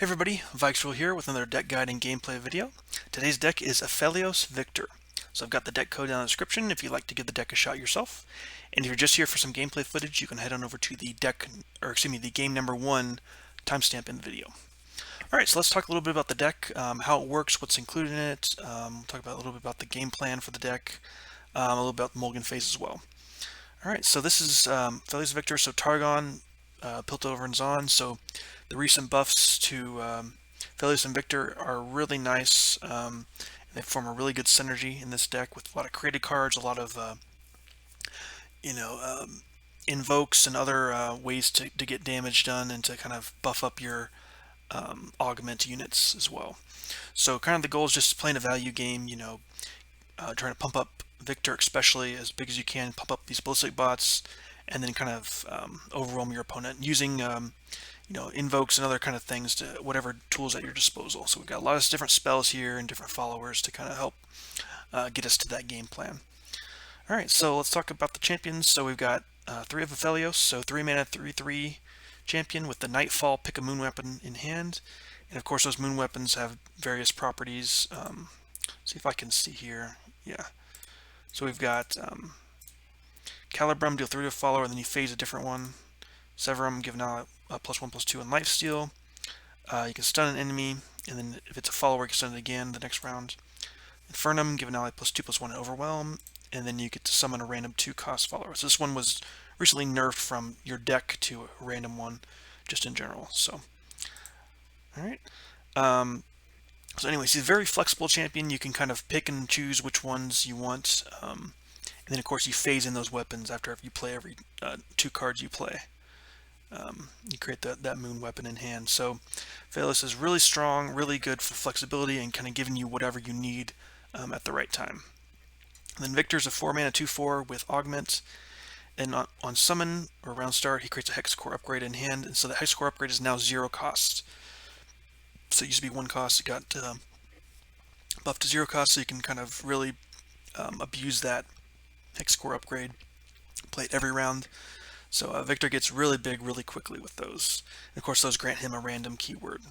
Hey everybody, Viktor here with another deck guide and gameplay video. Today's deck is Aphelios Viktor. So I've got the deck code down in the description if you'd like to give the deck a shot yourself. And if you're just here for some gameplay footage, you can head on over to the the game number 1 timestamp in the video. Alright, so let's talk a little bit about the deck, how it works, what's included in it, talk about a little bit about the game plan for the deck, a little bit about the mulligan phase as well. Alright, so this is Aphelios Viktor, so Targon, Piltover, and Zaun. So the recent buffs to Aphelios and Viktor are really nice. And they form a really good synergy in this deck with a lot of created cards, a lot of invokes and other ways to get damage done and to kind of buff up your augment units as well. So kind of the goal is just playing a value game, trying to pump up Viktor especially as big as you can, pump up these ballistic bots, and then kind of overwhelm your opponent using invokes and other kind of things to whatever tools at your disposal. So we've got a lot of different spells here and different followers to kind of help get us to that game plan. All right, so let's talk about the champions. So we've got 3 of Aphelios, so 3 mana, 3/3 champion with the Nightfall, pick a moon weapon in hand. And of course those moon weapons have various properties. See if I can see here. Yeah. So we've got Calibrum, deal 3 to a follower, and then you phase a different one. Severum, give now a +1/+2 in lifesteal. You can stun an enemy, and then if it's a follower, you can stun it again the next round. Infernum, give an ally +2/+1 in overwhelm, and then you get to summon a random 2-cost follower. So this one was recently nerfed from your deck to a random one, just in general. So, all right. So anyways, he's a very flexible champion. You can kind of pick and choose which ones you want. And then, of course, you phase in those weapons after you play every 2 cards you play. You create that moon weapon in hand. So Aphelios is really strong, really good for flexibility and kind of giving you whatever you need at the right time. And then Viktor's a 4 mana 2/4 with Augment. And on summon or round start, he creates a Hex Core upgrade in hand. And so the Hex Core upgrade is now 0 cost. So it used to be 1 cost. It got buffed to 0 cost, so you can kind of really abuse that Hex Core upgrade. Play it every round. So Viktor gets really big really quickly with those. And of course, those grant him a random keyword.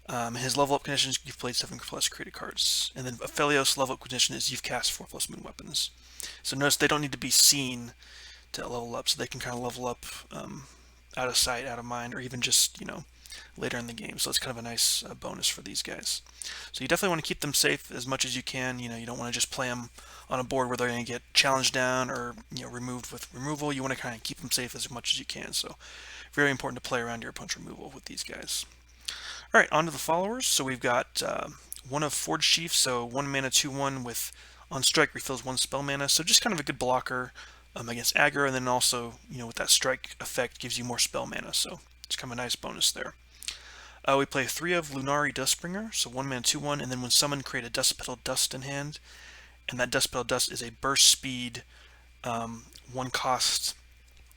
His level up conditions, you've played 7+ created cards. And then Aphelios' level up condition is you've cast 4+ moon weapons. So notice they don't need to be seen to level up, so they can kind of level up out of sight, out of mind, or even just, later in the game. So it's kind of a nice bonus for these guys. So you definitely want to keep them safe as much as you can. You don't want to just play them on a board where they're going to get challenged down or removed with removal. You want to kind of keep them safe as much as you can. So very important to play around your opponent's removal with these guys. All right, on to the followers. So we've got 1 of Forge Chief, so 1 mana 2/1 with on strike refills 1 spell mana. So just kind of a good blocker against aggro, and then also with that strike effect gives you more spell mana. So it's kind of a nice bonus there. We play 3 of Lunari Duskbringer, so 1 mana 2/1, and then when summoned, create a Dust Petal Dust in hand. And that Dust Petal Dust is a burst speed 1 cost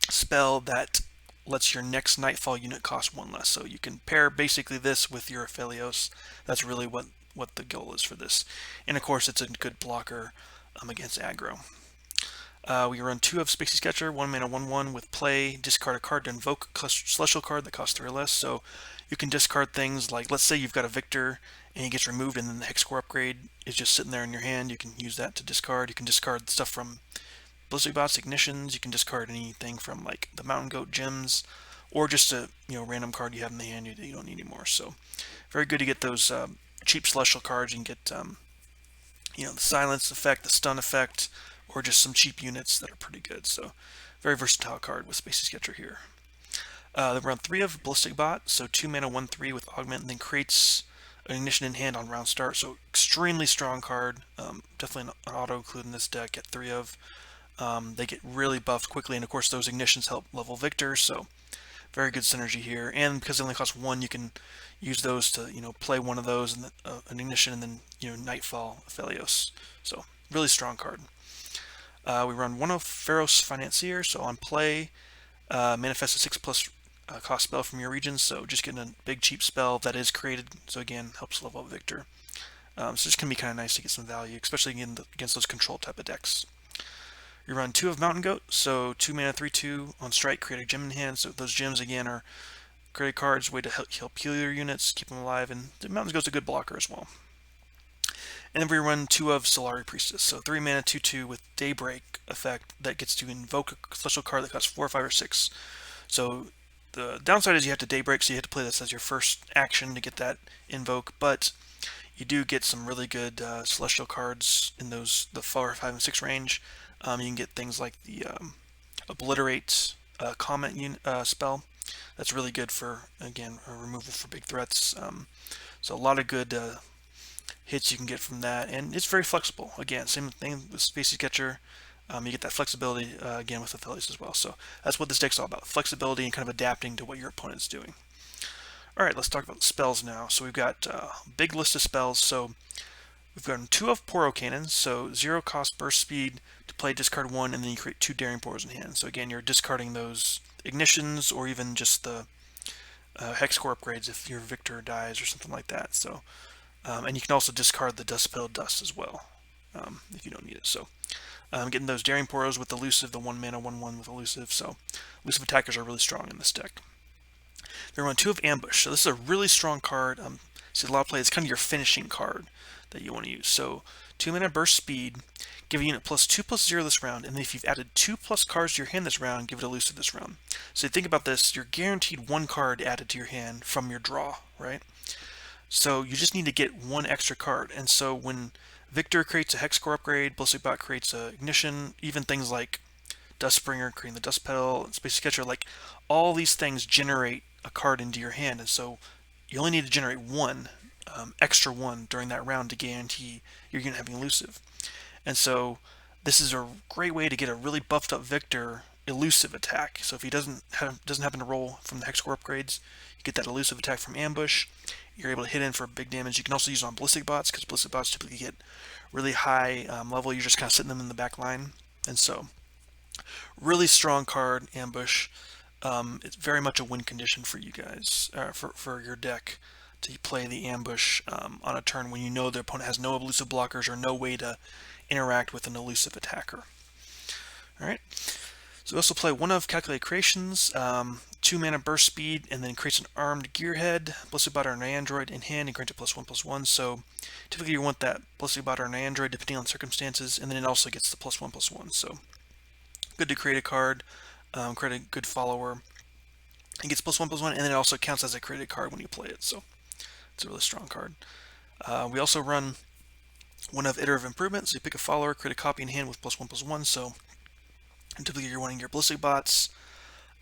spell that lets your next Nightfall unit cost 1 less. So you can pair basically this with your Aphelios. That's really what the goal is for this. And of course, it's a good blocker against aggro. We run 2 of Spacey Sketcher, 1 mana 1/1 with play, discard a card to invoke a celestial card that costs 3 or less. So you can discard things like, let's say you've got a Viktor and he gets removed and then the Hex Core upgrade is just sitting there in your hand. You can use that to discard. You can discard stuff from Ballistic Bots, Ignitions. You can discard anything from like the Mountain Goat gems, or just a random card you have in the hand that you don't need anymore. So very good to get those cheap celestial cards. You can get the silence effect, the stun effect, or just some cheap units that are pretty good. So very versatile card with Spacey Sketcher here. Then round 3 of Ballistic Bot, so 2 mana 1/3 with Augment, and then creates an Ignition in hand on round start. So extremely strong card. Definitely an auto include in this deck at 3 of. They get really buffed quickly, and of course those Ignitions help level Viktor. So very good synergy here. And because they only cost 1, you can use those to play one of those and an Ignition, and then Nightfall Aphelios. So really strong card. We run 1 of Pharaoh's Financier, so on play, manifest a 6+ cost spell from your region, so just getting a big cheap spell that is created, so again, helps level up Viktor. So it's going to be kind of nice to get some value, especially against those control type of decks. You run 2 of Mountain Goat, so 2 mana 3/2 on strike, create a gem in hand, so those gems again are Create cards, way to help heal your units, keep them alive, and the Mountains goes a good blocker as well. And then we run 2 of Solari Priestess, so 3 mana 2/2 with Daybreak effect that gets to invoke a special card that costs 4, 5, or 6. So the downside is you have to Daybreak, so you have to play this as your first action to get that invoke, but you do get some really good celestial cards in the 4, 5, and 6 range. You can get things like the Obliterate comment spell. That's really good for, again, a removal for big threats. So a lot of good hits you can get from that, and it's very flexible. Again, same thing with Spacey Sketcher. You get that flexibility again with Aphelios as well. So that's what this deck's all about: flexibility and kind of adapting to what your opponent's doing. All right, let's talk about the spells now. So we've got a big list of spells. So we've got 2 of Poro Cannons, so 0 cost burst speed to play, discard 1, and then you create 2 Daring Poros in hand. So again, you're discarding those ignitions or even just the hex core upgrades if your Viktor dies or something like that. So and you can also discard the Duskbringer Dust as well if you don't need it. So getting those Daring Poros with Elusive, the 1 mana 1/1 with Elusive. So Elusive attackers are really strong in this deck. They run 2 of Ambush. So this is a really strong card. See a lot of play. It's kind of your finishing card that you want to use. So 2 mana burst speed, give a unit +2/+0 this round, and then if you've added 2+ cards to your hand this round, give it Elusive this round. So think about this: you're guaranteed 1 card added to your hand from your draw, right? So you just need to get 1 extra card. And so when Viktor creates a hex core upgrade, Ballistic Bot creates a ignition, even things like Duskbringer creating the Dust Petal, and Spacey Sketcher, like all these things generate a card into your hand, and so you only need to generate 1 extra 1 during that round to guarantee you're going to have Elusive. And so this is a great way to get a really buffed up Viktor Elusive attack. So if he doesn't happen to roll from the hex core upgrades, you get that Elusive attack from Ambush. You're able to hit in for big damage. You can also use it on Ballistic Bots, because Ballistic Bots typically get really high level. You're just kind of sitting them in the back line. And so really strong card, Ambush. It's very much a win condition for you guys, for your deck, to play the Ambush on a turn when you know the opponent has no elusive blockers or no way to interact with an elusive attacker. Alright, so we also play 1 of Calculated Creations, 2 mana burst speed, and then creates an armed gearhead, Ballistic Bot or an android in hand, and grants it +1/+1. So typically you want that Ballistic Bot or an android depending on circumstances, and then it also gets the +1/+1. So good to create a card, create a good follower. It gets +1/+1, and then it also counts as a created card when you play it. So it's a really strong card. We also run 1 of Iterative Improvement, so you pick a follower, create a copy in hand with +1/+1. So typically you're wanting your Ballistic Bots,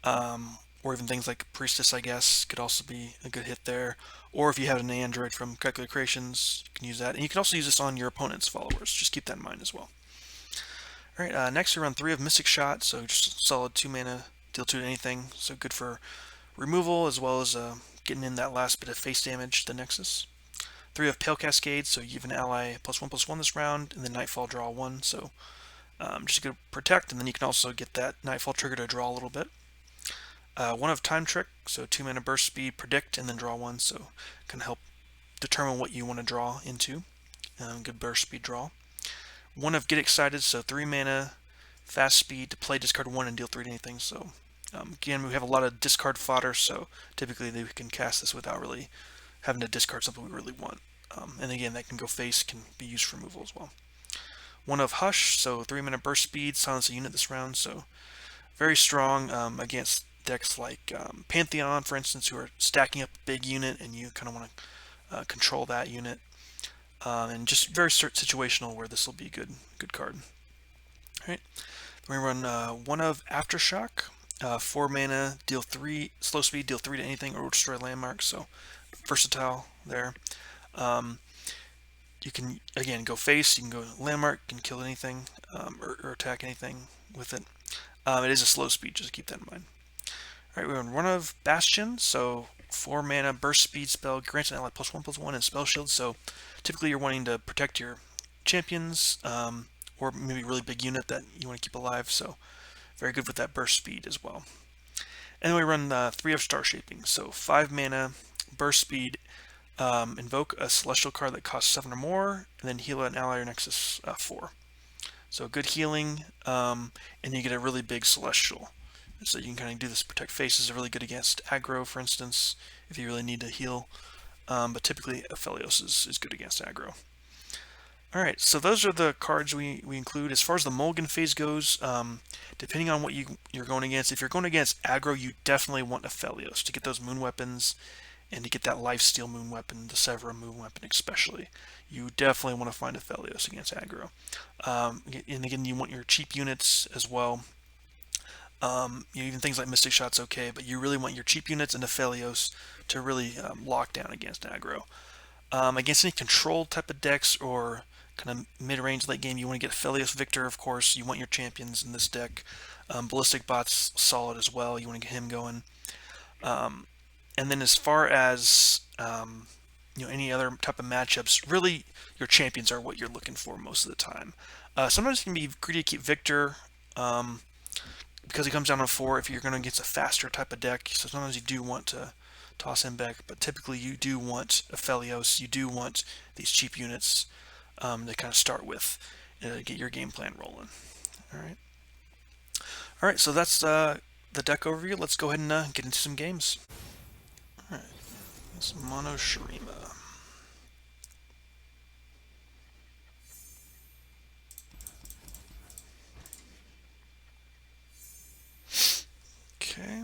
or even things like Priestess, I guess, could also be a good hit there. Or if you have an android from Calculated Creations, you can use that. And you can also use this on your opponent's followers. Just keep that in mind as well. Alright, next we run 3 of Mystic Shot, so just solid 2 mana, deal 2 to anything. So good for removal as well as getting in that last bit of face damage to the Nexus. 3 of Pale Cascade, so you give an ally +1/+1 this round, and then Nightfall draw 1. So just good protect, and then you can also get that Nightfall trigger to draw a little bit. 1 of Time Trick, so 2 mana burst speed, predict, and then draw 1. So can help determine what you want to draw into. Good burst speed draw. 1 of Get Excited, so 3 mana, fast speed to play, discard 1 and deal 3 to anything. So again, we have a lot of discard fodder, so typically we can cast this without really having to discard something we really want. And again, that can go face, can be used for removal as well. 1 of Hush, so 3 mana burst speed, silence a unit this round. So very strong against decks like Pantheon, for instance, who are stacking up a big unit and you kind of want to control that unit. And just very situational where this will be a good card. All right, then we run 1 of Aftershock, 4 mana, deal 3, slow speed, deal 3 to anything, or destroy landmarks. So versatile there. You can again go face, you can go landmark, you can kill anything or attack anything with it. It is a slow speed, just keep that in mind. All right, we run 1 of Bastion, so 4 mana burst speed spell, grants an ally +1/+1 and spell shield. So typically you're wanting to protect your champions, or maybe a really big unit that you want to keep alive. So very good with that burst speed as well. And then we run 3 of Star Shaping, so 5 mana burst speed, invoke a celestial card that costs 7 or more, and then heal an ally or nexus 4. So good healing, and you get a really big celestial So you can kind of do this. Protect Face is really good against aggro, for instance, if you really need to heal. But typically Aphelios is good against aggro. Alright, so those are the cards we include. As far as the mulligan phase goes, depending on what you're going against, if you're going against aggro, you definitely want Aphelios to get those moon weapons and to get that lifesteal moon weapon, the Severa moon weapon especially. You definitely want to find Aphelios against aggro. And again, you want your cheap units as well. Even things like Mystic Shot's okay, but you really want your cheap units and Aphelios to really lock down against aggro. Against any control type of decks or kind of mid-range late game, you want to get Aphelios Viktor, of course. You want your champions in this deck. Ballistic Bot's solid as well. You want to get him going. And then as far as any other type of matchups, really your champions are what you're looking for most of the time. Sometimes it can be greedy to keep Viktor because he comes down on 4 if you're going against a faster type of deck. So sometimes you do want to toss him back, but typically you do want Aphelios, you do want these cheap units to kind of start with get your game plan rolling. All right, so that's the deck overview. Let's go ahead and get into some games. All right, it's Mono Shurima. Okay.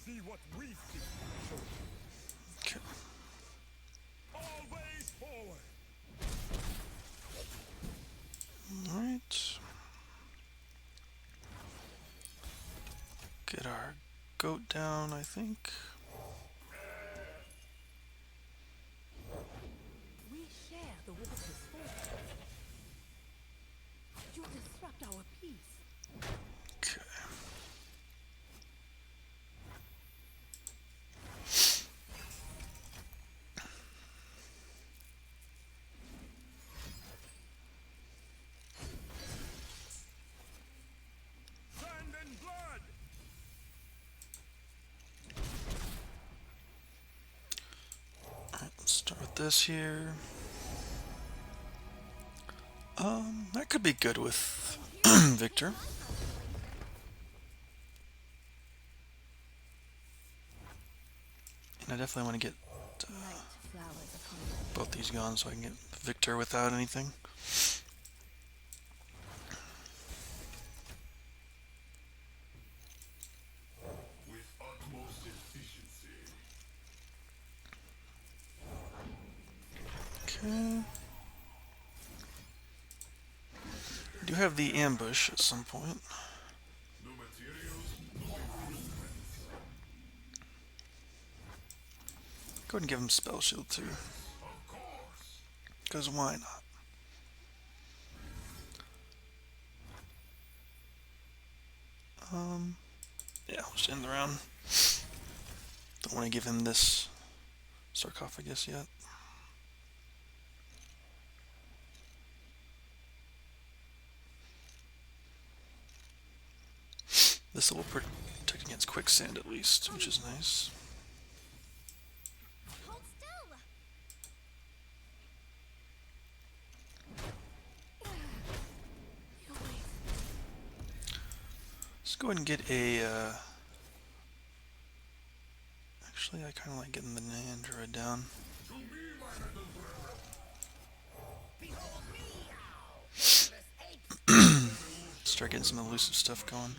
See what we see. Okay. Always forward. All right. Get our goat down, I think. We share the water's force. You disrupt our peace. Okay. Sand and blood. Alright, let's start with this here. That could be good with Viktor. And I definitely want to get both these gone so I can get Viktor without anything. With utmost efficiency. Okay. We do have the ambush at some point. No materials, no improvements. Go ahead and give him Spell Shield too. Of course. Because why not? Yeah, we'll just end the round. Don't want to give him this sarcophagus yet. This will protect against quicksand at least, which is nice. Hold still. Let's go ahead and get a, actually I kind of like getting the Android down. To me, my little brother. Behold me now. Start getting some elusive stuff going.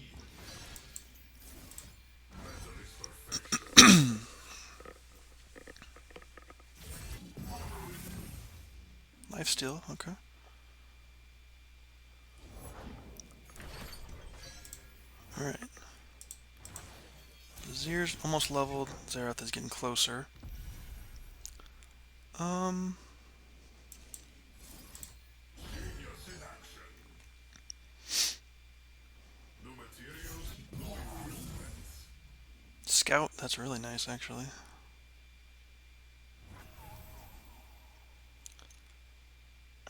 Lifesteal, okay. Alright. Zir's almost leveled. Zerath is getting closer. Genius in action. No materials, no improvements. Scout, that's really nice actually.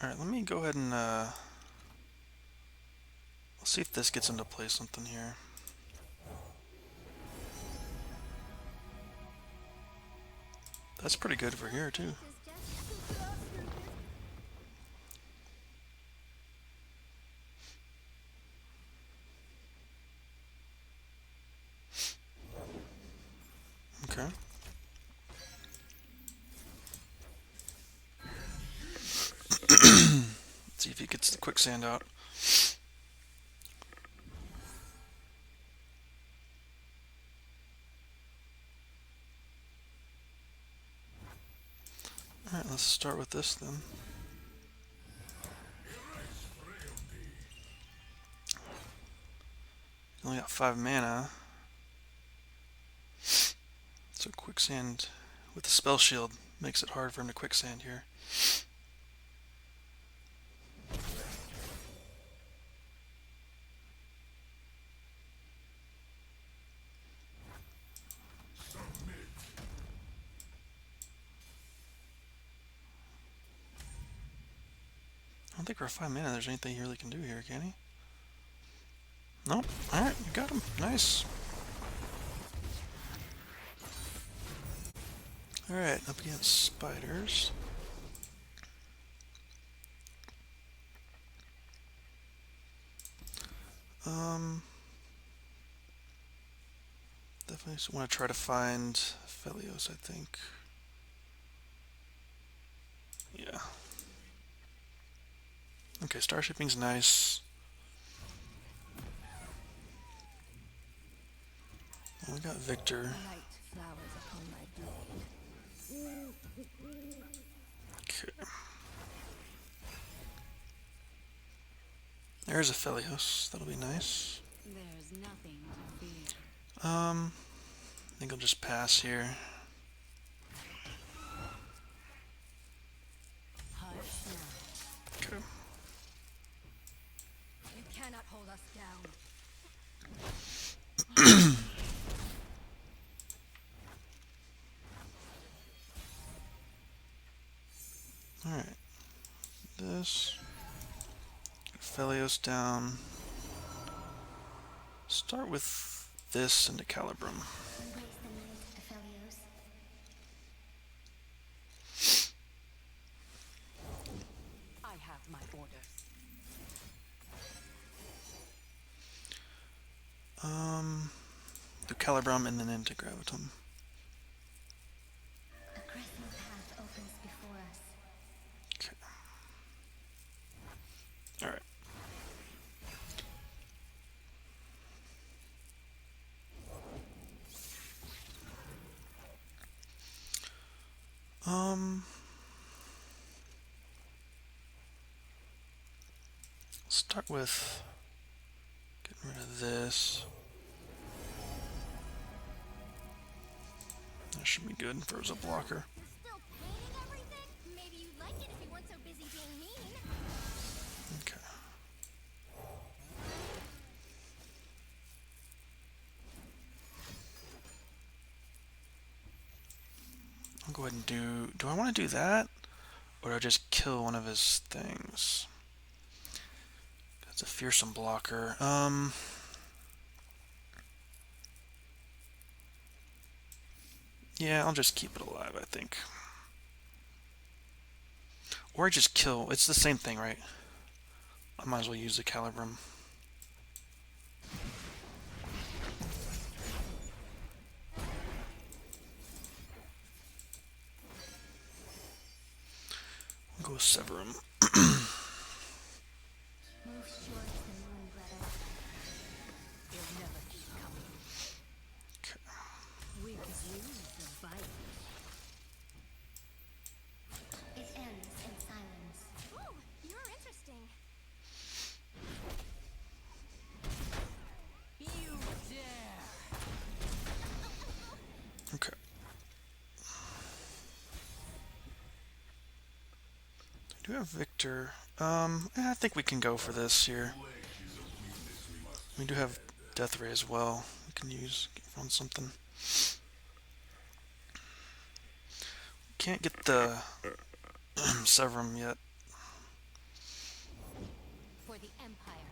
Alright, let me go ahead and let's see if this gets into play something here. That's pretty good for here too. Is just so stupid. Okay. See if he gets the quicksand out. Alright, let's start with this then. Only got 5 mana. So quicksand with the spell shield makes it hard for him to quicksand here. I don't think for 5 mana there's anything he really can do here, can he? Nope. Alright, you got him. Nice. Alright, up against spiders. Definitely want to try to find Aphelios, I think. Yeah. Okay, starshipping's nice. Well, we got Viktor. Light flowers upon my blade. Okay. There's Aphelios. That'll be nice. There's nothing to fear. I think I'll just pass here. Hush now. Okay. You cannot hold us down. Alright. This. Aphelios down. Start with this into Calibrum. Embrace the night, Aphelios. I have my orders. Do Calibrum and then into Gravitum. A crescent path opens before us. Okay. Alright. Start with getting rid of this. That should be good for as a blocker. You're still painting everything? Maybe you'd like it if you weren't so busy being mean. Okay. I'll go ahead and do I want to do that? Or do I just kill one of his things? That's a fearsome blocker. Yeah, I'll just keep it alive, I think. Or I just kill. It's the same thing, right? I might as well use the Calibrum. We'll go with Severum. Move short of the moon, brother. They'll never keep coming. Okay. We could use the violence. It ends in silence. Ooh, you're interesting. You dare! Okay. Do we have Viktor? I think we can go for this here. We do have Death Ray as well. We can use on something. Can't get the Severum yet. For the Empire.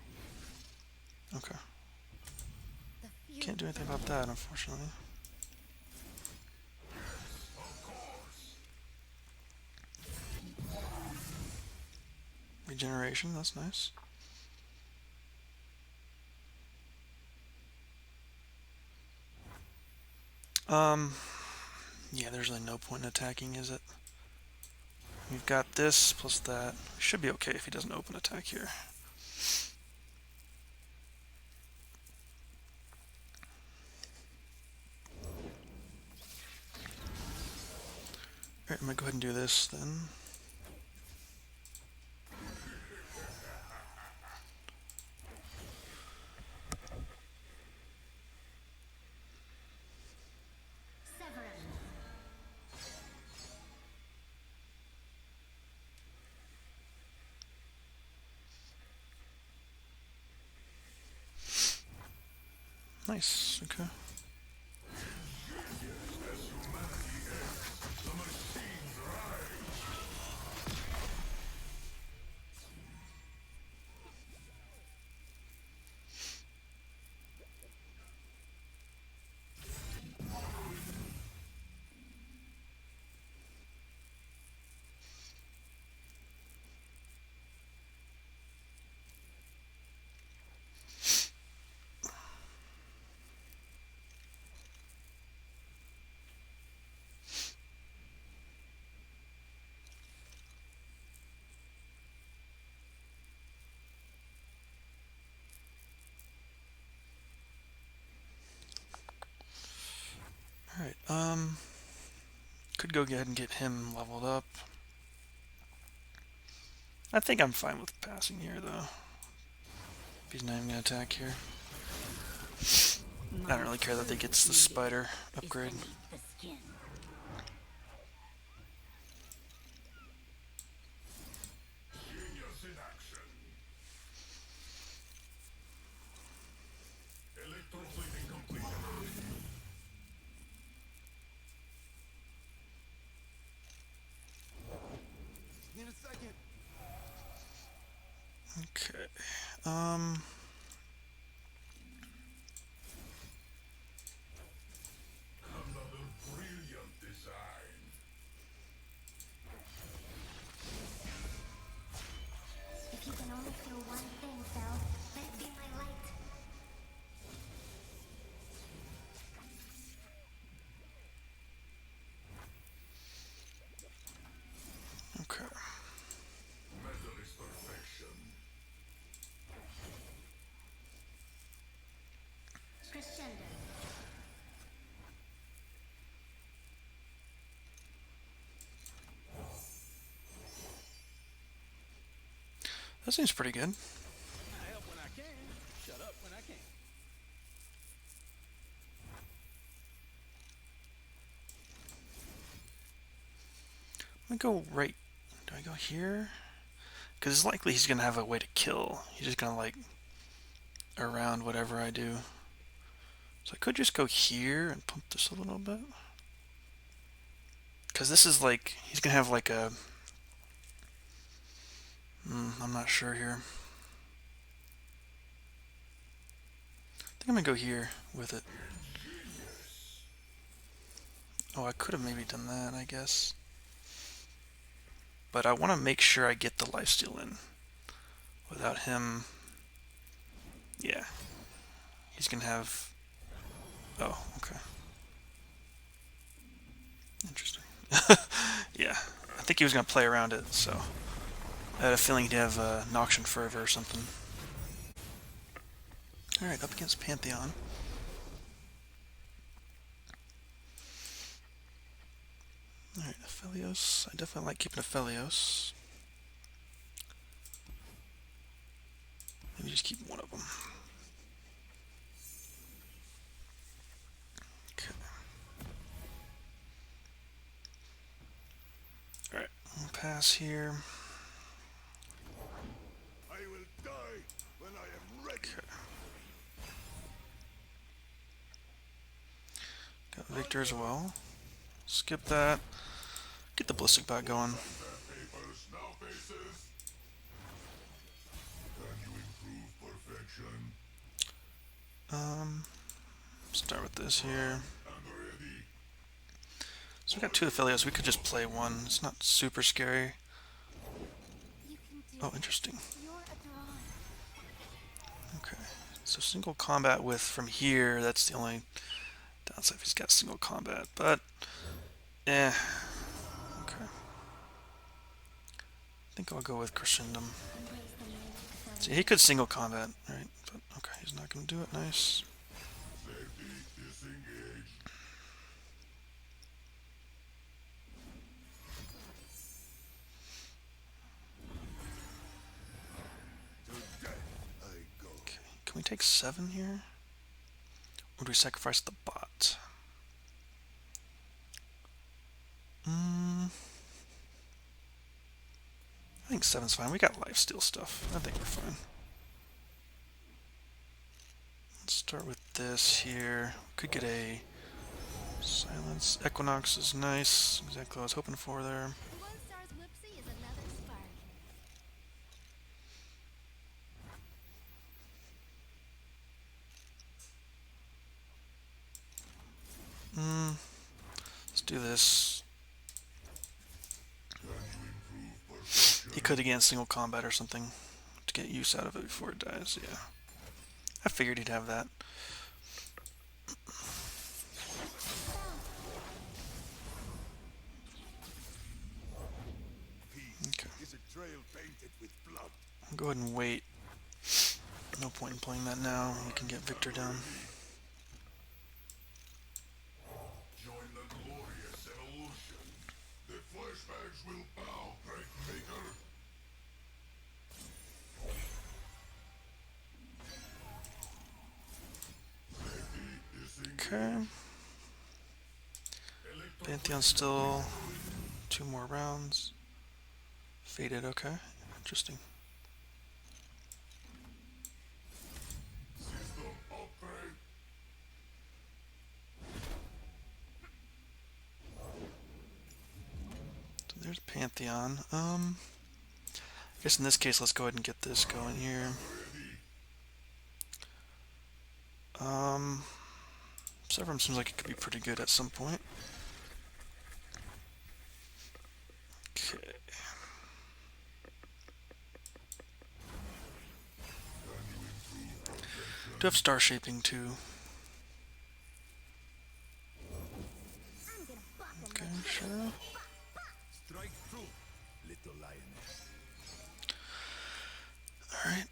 Okay. The few Can't do anything about that, unfortunately. regeneration, that's nice. Yeah, there's really no point in attacking, is it? We've got this plus that. Should be okay if he doesn't open attack here. Alright, I'm gonna go ahead and do this then. Severin. Nice, okay. Alright, could go ahead and get him leveled up. I think I'm fine with passing here, though. If he's not even going to attack here. I don't really care that they gets the spider upgrade. The skin. Genius in action. Electroplating complete. Need a second. Okay, Another brilliant design. If you can only feel one thing, Phil, let it be my light. okay. Metal is perfection. Crescendo. That seems pretty good. I help when I can. Shut up when I can. I'm gonna go right. Do I go here? Because it's likely he's gonna have a way to kill. He's just gonna like around whatever I do. So I could just go here and pump this a little bit. Because this is like, he's gonna have like a... I'm not sure here. I think I'm gonna go here with it. Oh, I could have maybe done that, I guess. But I want to make sure I get the lifesteal in. Without him... Yeah. He's gonna have... Oh, okay. Interesting. Yeah. I think he was gonna play around it, so... I had a feeling he'd have Noxian Fervor or something. Alright, up against Pantheon. Alright, Aphelios. I definitely like keeping Aphelios. Maybe just keep one of them. Okay. Alright, we'll pass here. I will die when I am ready. Okay. Got Viktor as well. Skip that. Get the Ballistic Bot going. Papers now faces. Can you improve perfection? Start with this here. I'm ready. So we got two Aphelios. We could just play one. It's not super scary. You can do Oh, interesting. You're a drawn. Okay. So single combat with from here, that's the only downside if he's got single combat. But, eh. Okay. I think I'll go with Crescendum. Embrace the magic. See, he could single combat, right? But, okay, he's not going to do it. Nice. Okay. Can we take 7 here? Or do we sacrifice the bot? I think 7's fine. We got lifesteal stuff. I think we're fine. Let's start with this here. Could get a silence. Equinox is nice. Exactly what I was hoping for there. One star's whipsy is another spark. Let's do this. He could again single combat or something to get use out of it before it dies. Yeah, I figured he'd have that. Okay. Is a trail painted with blood. I'll go ahead and wait. No point in playing that now. We can get Viktor down. Join the glorious evolution. The flashbacks will bow, Break Maker. Okay. Pantheon still 2 more rounds. Faded, okay. Interesting. System upgrade. So there's Pantheon. I guess in this case, let's go ahead and get this going here. Severum seems like it could be pretty good at some point. Okay. Do have star shaping too. I'm gonna buckle Okay, my sure. Strike true, little lioness. Alright.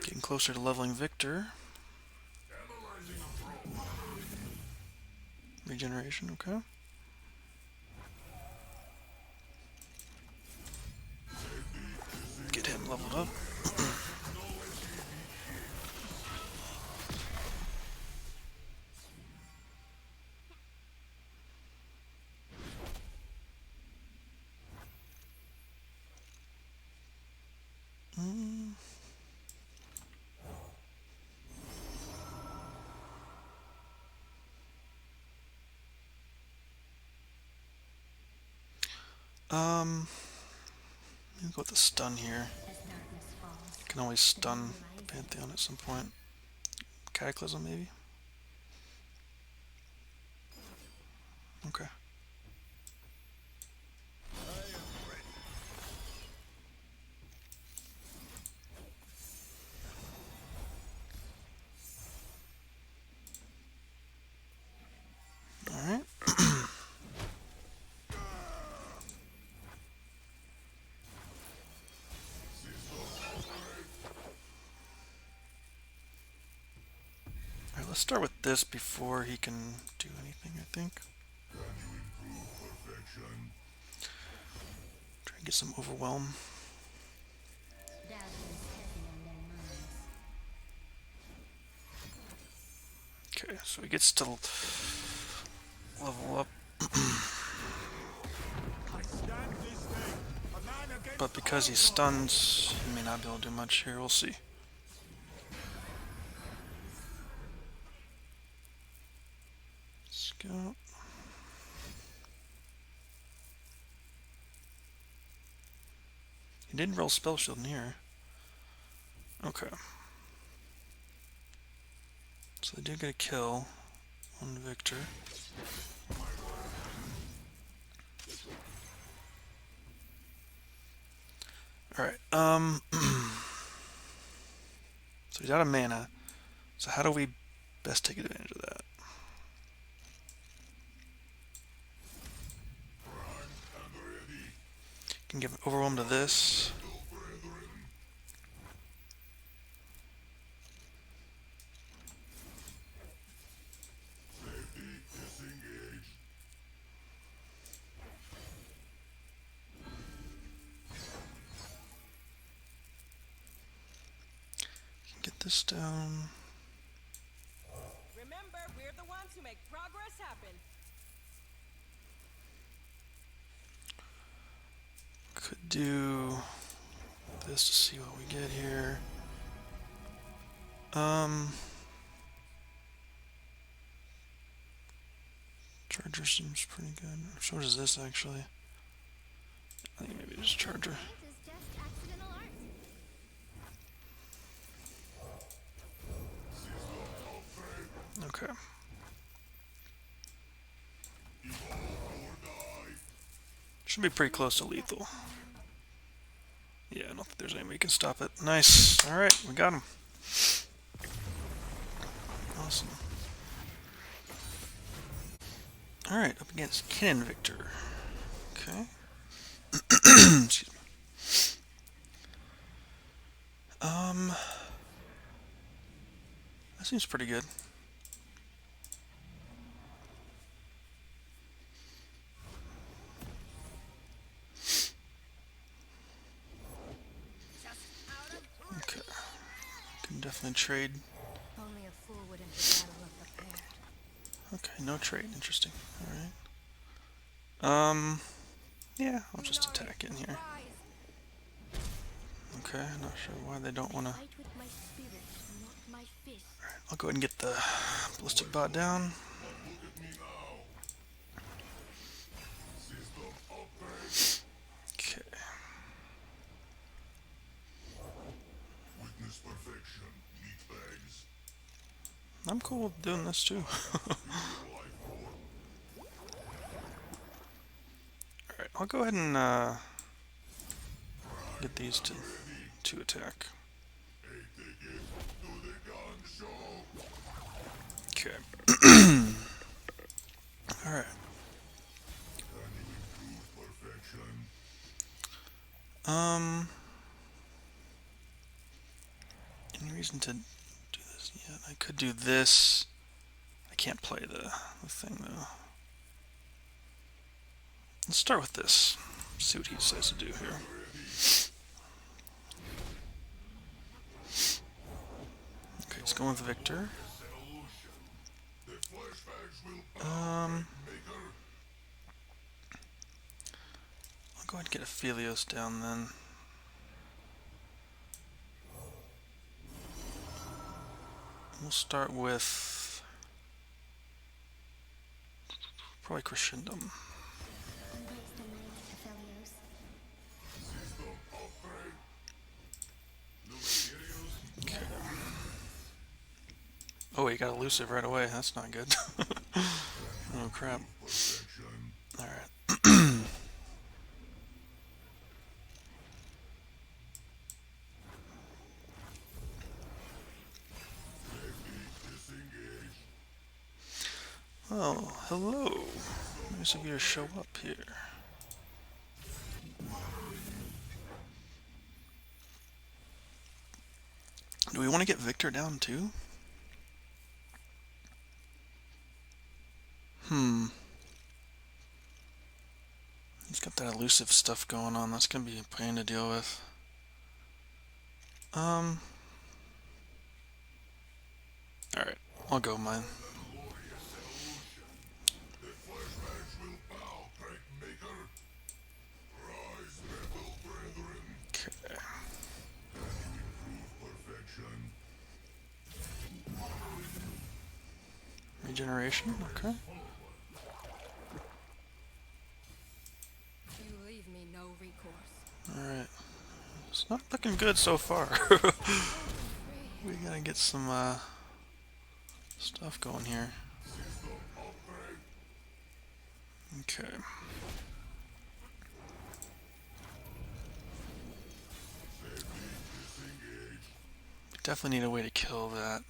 Getting closer to leveling Viktor. Analyzing a probe. Regeneration, okay. Get him leveled up. Let me go with the stun here. As darkness falls, Can always stun the Pantheon at some point. Cataclysm, maybe? Okay. Alright. Alright, let's start with this before he can do anything, I think. Can you improve perfection? Try and get some overwhelm. doubt is heavy on their minds. Okay, so he gets to level up. I stand this day. A man against But because he's stunned, he may not be able to do much here. We'll see. Scout. He didn't roll spell shield in here. Okay. So they did get a kill on Viktor. Alright, so he's out of mana. So how do we best take advantage of that? Can give overwhelm to this. Can get this down. Remember, we're the ones who make progress happen. Could do this to see what we get here. Charger seems pretty good. So does this actually. I think maybe just Charger. It is just accidental art. Okay. Should be pretty close to lethal. Yeah, I don't think there's any way we can stop it. Nice. Alright, we got him. Awesome. Alright, up against Ken and Viktor. Okay. Excuse me. That seems pretty good. Okay. Can definitely trade. Only a fool would enter battle unprepared. Okay, no trade. Interesting. Alright. Yeah, I'll just attack in here. Okay, not sure why they don't want to. Fight with my spirit, not my fist. Alright, I'll go ahead and get the Ballistic Bot down. Okay. I'm cool with doing this too. Alright, I'll go ahead and get these to attack. Okay. Alright. Any reason to do this yet? I could do this. I can't play the thing though. Let's start with this. See what he decides to do here. Okay, he's going with Viktor. I'll go ahead and get Aphelios down then. We'll start with probably Crescendum. Embrace the night, Aphelios. Okay. Oh, he got elusive right away. That's not good. Oh crap. Alright. Oh, hello. Nice of you to show up here. Do we want to get Viktor down too? He's got that elusive stuff going on. That's gonna be a pain to deal with. Alright, I'll go mine. Okay. Regeneration, okay. You leave me no recourse. Alright. It's not looking good so far. We gotta get some stuff going here. Okay. Definitely need a way to kill that.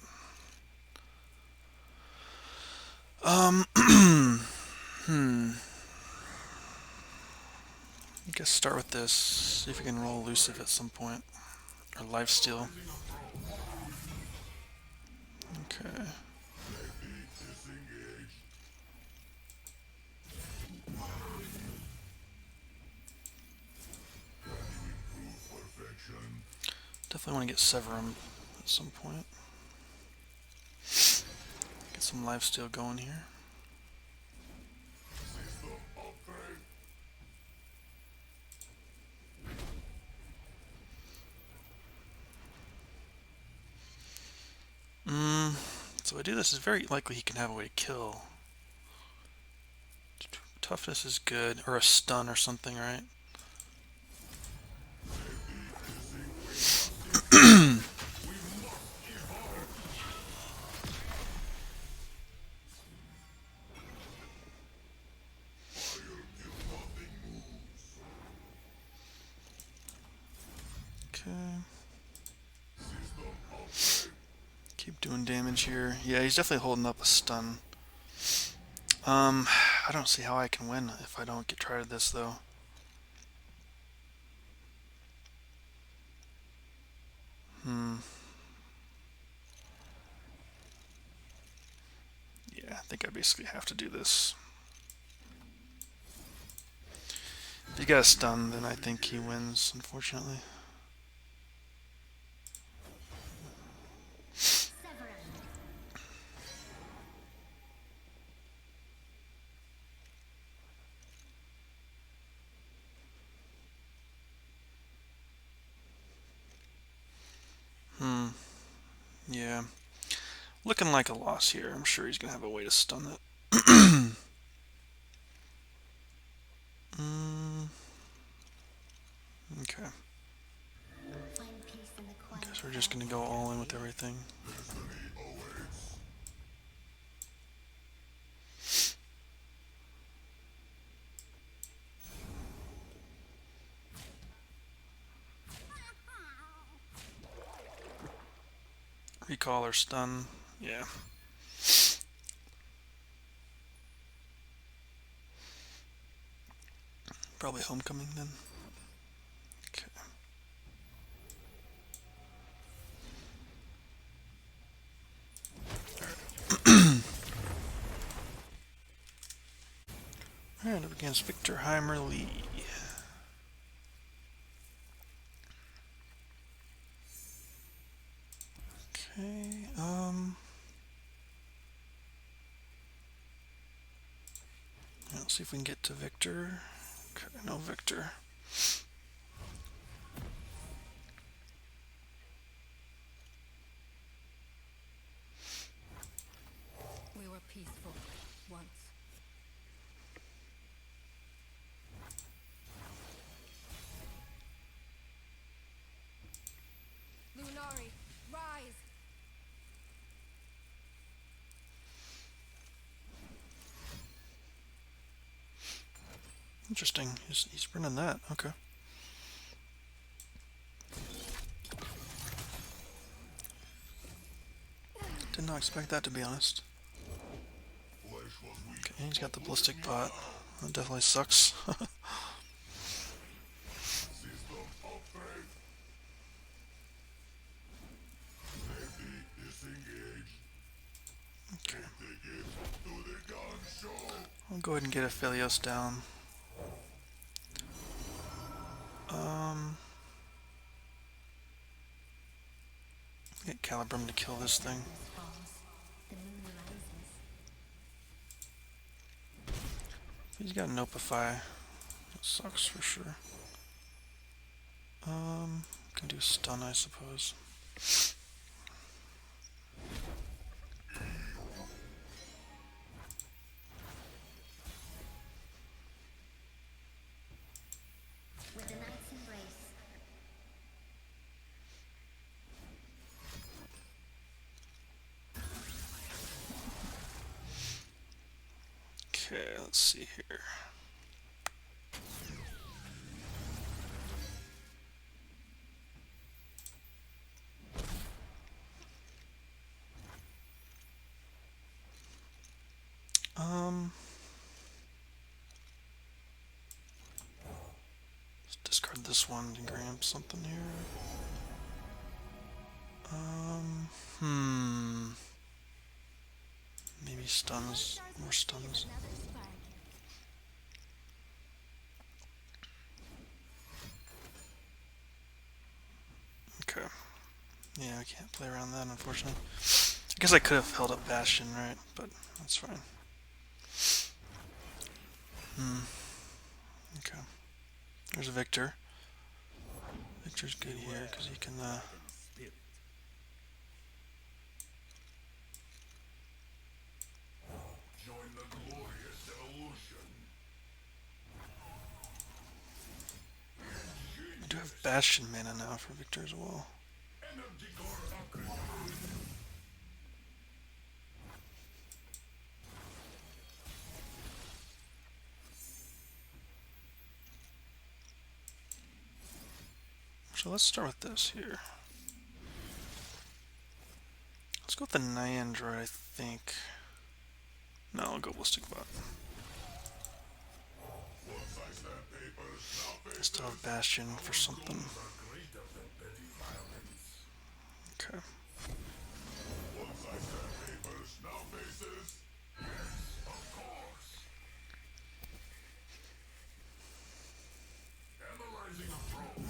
I guess start with this. See if we can roll elusive at some point. Or lifesteal. Okay. Definitely want to get Severum at some point. Get some lifesteal going here. So I do this, it's very likely he can have a way to kill. Toughness is good, or a stun or something, right? Okay. Keep doing damage here. Yeah, he's definitely holding up a stun. I don't see how I can win if I don't get tried this though. Yeah, I think I basically have to do this. If he got a stun, then I think he wins, unfortunately. Yeah. Looking like a loss here. I'm sure he's going to have a way to stun it. Okay. I guess we're just going to go all in with everything. Recall or stun. Yeah. Probably homecoming then. Okay. Alright, up against Viktor Lee. Okay, let's see if we can get to Viktor. Okay, no Viktor. We were peaceful once. Lunari, rise! Interesting. He's running that. Okay. Did not expect that, to be honest. Okay, he's got the Ballistic Bot. That definitely sucks. Okay. I'll go ahead and get Aphelios down. Get Calibrum to kill this thing. He's got Nopify. That sucks for sure. Can do stun, I suppose. With a knight's embrace. Okay, let's see here. for this one to grab something here. Maybe stuns, more stuns. Okay. Yeah, I can't play around that, unfortunately. I guess I could have held up Bastion, right? But that's fine. Okay. There's Viktor. Viktor's good here because he can. Join the glorious evolution. I do have Bastion mana now for Viktor as well. Energy core upgrade. So let's start with this here. Let's go with the Nyandroid, I think. No, I'll go Ballistic Bot. Once I snap papers, now I still have Bastion for something. are greater than petty violence. Okay. Once I snap papers, now faces. Yes, of course. Analyzing a probe.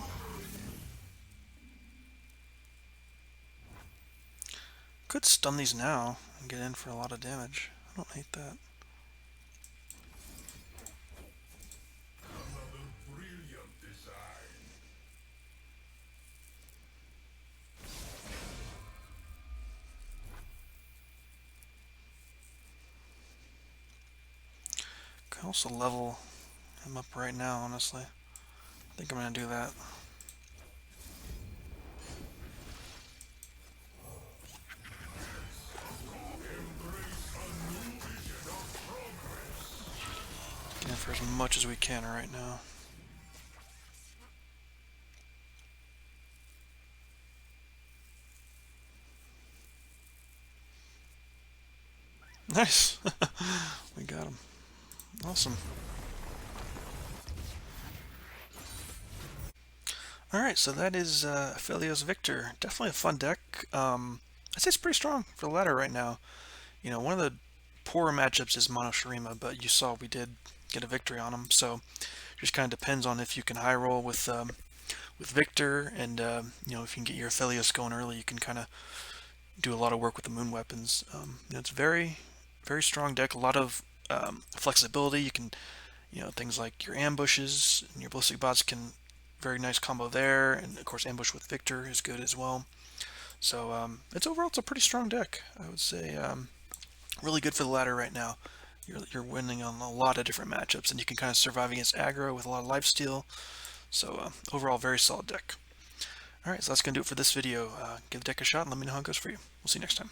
Could stun these now and get in for a lot of damage. I don't hate that. Another brilliant design. Could also level him up right now, honestly. I think I'm gonna do that. Get in for as much as we can right now. Nice! We got him. Awesome. Alright, so that is Aphelios Viktor. Definitely a fun deck. I'd say it's pretty strong for the ladder right now. You know, one of the poorer matchups is Mono Shurima, but you saw we did get a victory on him, so it just kind of depends on if you can high roll with Viktor, and you know, if you can get your Aphelios going early, you can kind of do a lot of work with the moon weapons. You know, it's very, very strong deck. A lot of flexibility. You can, you know, things like your ambushes and your ballistic bots can very nice combo there, and of course ambush with Viktor is good as well. So it's overall it's a pretty strong deck. I would say really good for the ladder right now. You're winning on a lot of different matchups, and you can kind of survive against aggro with a lot of lifesteal. So overall, very solid deck. Alright, so that's going to do it for this video. Give the deck a shot and let me know how it goes for you. We'll see you next time.